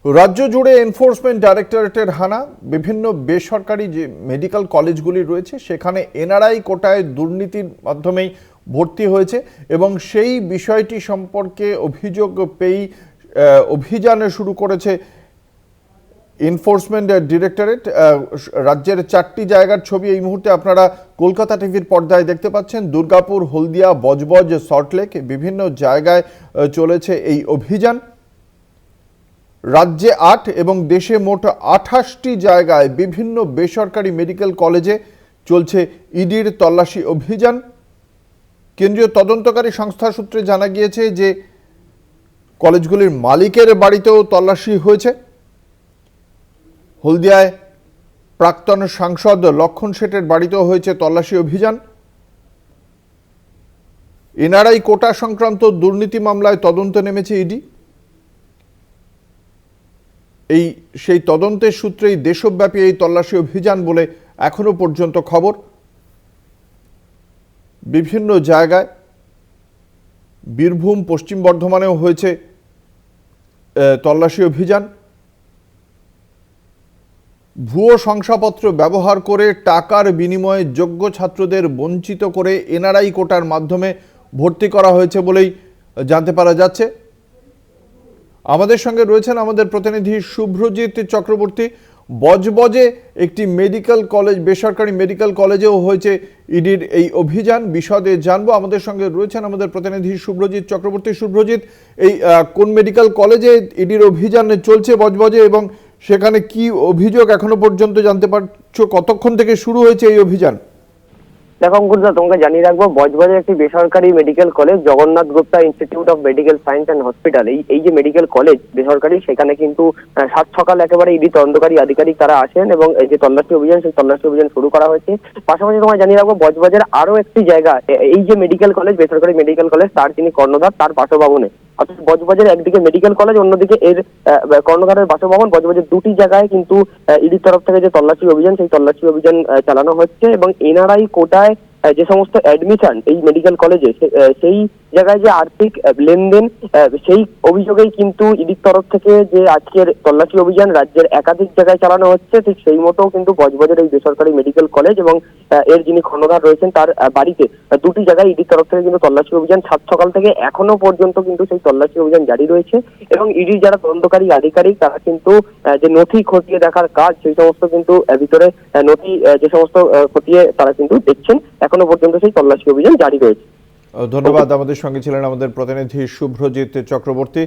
রাজ্য জুড়ে এনফোর্সমেন্ট ডাইরেক্টরেটের হানা। বিভিন্ন বেসরকারি যে মেডিকেল কলেজগুলি রয়েছে সেখানে এনআরআই কোটায় দুর্নীতির মাধ্যমেই ভর্তি হয়েছে এবং সেই বিষয়টি সম্পর্কে অভিযোগ পেয়েই অভিযান শুরু করেছে এনফোর্সমেন্ট ডাইরেক্টরেট। রাজ্যের 4টি জায়গার ছবি এই মুহূর্তে আপনারা কলকাতা টিভির পর্দায় দেখতে পাচ্ছেন। দুর্গাপুর, হলদিয়া, বজবজ, সল্টলেক বিভিন্ন জায়গায় চলেছে এই অভিযান। রাজ্যে 8 এবং দেশে মোট 28টি জায়গায় বিভিন্ন বেসরকারি মেডিকেল কলেজে চলছে ইডির তল্লাশি অভিযান। কেন্দ্রীয় তদন্তকারী সংস্থা সূত্রে জানা গিয়েছে যে কলেজগুলির মালিকের বাড়িতেও তল্লাশি হয়েছে। হলদিয়ায় প্রাক্তন সাংসদ লক্ষণ শেঠের বাড়িতেও হয়েছে তল্লাশি অভিযান। এনআরআই কোটা সংক্রান্ত দুর্নীতি মামলায় তদন্তে নেমেছে ইডি। সেই তদন্তের সূত্রেই দেশব্যাপী এই তল্লাশি অভিযান বলে এখনো পর্যন্ত খবর। বিভিন্ন জায়গায় বীরভূম, পশ্চিম বর্ধমানেও হয়েছে তল্লাশি অভিযান। ভুয়ো শংসাপত্র ব্যবহার করে টাকার বিনিময়ে যোগ্য ছাত্রদের বঞ্চিত করে এনআরআই কোটার মাধ্যমে ভর্তি করা হয়েছে বলেই জানতে পারা যাচ্ছে। আমাদের সঙ্গে রয়েছেন আমাদের প্রতিনিধি শুভ্রজিৎ চক্রবর্তী। বজবজে একটি মেডিকেল কলেজ, বেসরকারি মেডিকেল কলেজেও হয়েছে ইডির এই অভিযান। বিশদে জানবো। আমাদের সঙ্গে রয়েছেন আমাদের প্রতিনিধি শুভ্রজিৎ চক্রবর্তী। শুভ্রজিৎ, এই কোন মেডিকেল কলেজে ইডির অভিযান চলছে বজবজে, এবং সেখানে কি অভিযোগ এখনো পর্যন্ত জানতে পারছো? কতক্ষণ থেকে শুরু হয়েছে এই অভিযান? দেখো অঙ্কুরদা, তোমাকে জানিয়ে রাখবো, বজবজের একটি বেসরকারি medical college Jagannath Gupta institute of medical science and hospital, এই যে মেডিকেল কলেজ বেসরকারি, সেখানে কিন্তু সাত সকাল একেবারে ইডি তদন্তকারী আধিকারিক তারা আসেন এবং এই যে তল্লাশি অভিযান, সেই তল্লাশি অভিযান শুরু করা হয়েছে। পাশাপাশি তোমায় জানিয়ে রাখবো, বজবজের আরো একটি জায়গা, এই যে মেডিকেল কলেজ, বেসরকারি মেডিকেল কলেজ, তার যিনি কর্ণধার, তার বাসভবনে, অর্থাৎ বজবজের একদিকে মেডিকেল কলেজ, অন্যদিকে এর কর্ণধারের বাসভবন, বজবজের দুটি জায়গায় কিন্তু ইডির তরফ থেকে যে তল্লাশি অভিযান, সেই তল্লাশি অভিযান চালানো হচ্ছে এবং এনআরআই কোটায় যে সমস্ত অ্যাডমিশন এই মেডিকেল কলেজে, সেই জায়গায় যে আর্থিক লেনদেন, সেই অভিযোগেই কিন্তু ইডির তরফ থেকে যে আজকের তল্লাশি অভিযান রাজ্যের একাধিক জায়গায় চালানো হচ্ছে। ঠিক সেই মতো কিন্তু বজবজের এই বেসরকারি মেডিকেল কলেজ এবং এর যিনি কর্ণধার রয়েছেন তার বাড়িতে দুটি জায়গায় ইডির তরফ থেকে কিন্তু তল্লাশি অভিযান সাত সকাল থেকে এখনো পর্যন্ত কিন্তু সেই তল্লাশি অভিযান জারি রয়েছে এবং ইডির যারা তদন্তকারী আধিকারিক তারা কিন্তু যে নথি খতিয়ে দেখার কাজ, সেই সমস্ত কিন্তু ভিতরে নথি যে সমস্ত খতিয়ে তারা কিন্তু দেখছেন। এখনো পর্যন্ত সেই তল্লাশি অভিযান জারি রয়েছে। ধন্যবাদ। আমাদের সঙ্গে ছিলেন আমাদের প্রতিনিধি শুভ্রজিৎ চক্রবর্তী।